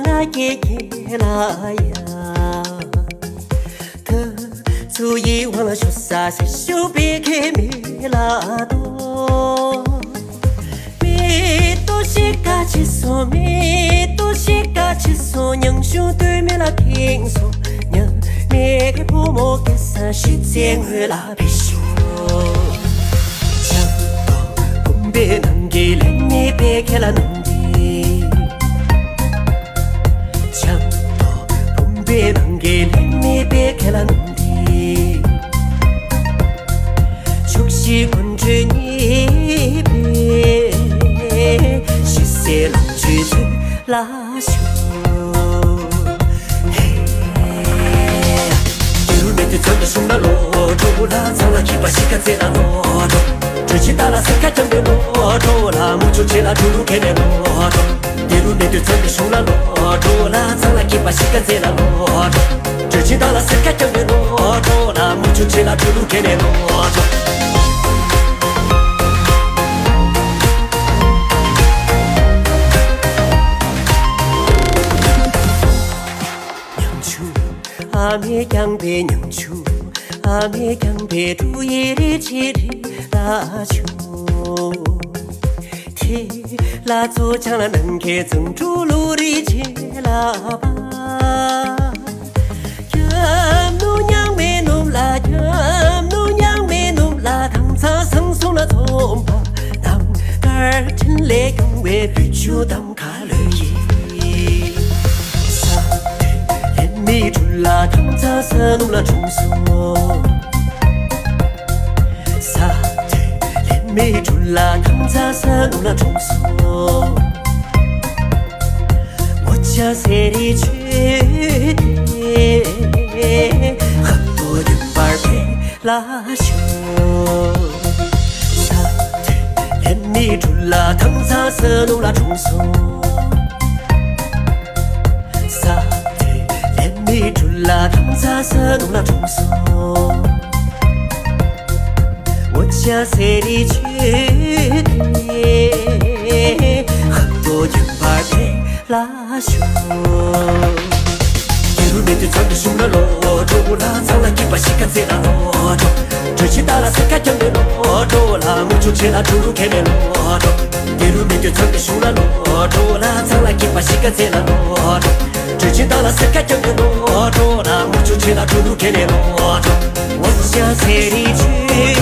那夜夜来呀，他足以忘了说啥，谁手别开米拉多，米多些嘎起索，米多些嘎起索，娘兄对面那听说，娘你个婆婆给啥时间回来陪说，讲到不别能给了你别开了能。别开了农地，就是关注你别，是些老句子拉手。有那天穿的送了骆驼啦，藏了几把西卡在那骆驼，只知道了三卡整的骆驼啦，木出去了出入开的骆驼。有那天穿的送了骆驼啦，藏了几把西卡在那骆驼。只知道了三卡整的骆驼啦，木出去了出入开的骆驼。娘舅，阿妹养别娘舅，阿妹养别注意的节日拉秋。天拉走将了能开曾住路的街喇叭。趁来跟为不就当卡了耶，啥的连米出啦，当早上弄了重说，啥的连米出啦，当早上弄了重说，我家谁的去的，很多人玩陪拉手。你出了汤茶色弄了重手，啥的连你出了汤茶色弄了重手，我家谁的去的，很多人玩陪拉手。有那天穿的送了骆驼啦，藏了几把西卡在那骆驼。只知道了三卡整的骆驼啦，木出去了出入开的骆驼。有那天穿的送了骆驼啦，藏了几把西卡在那骆驼。只知道了三卡整的骆驼啦，木出去了出入开的骆驼。我家谁的去？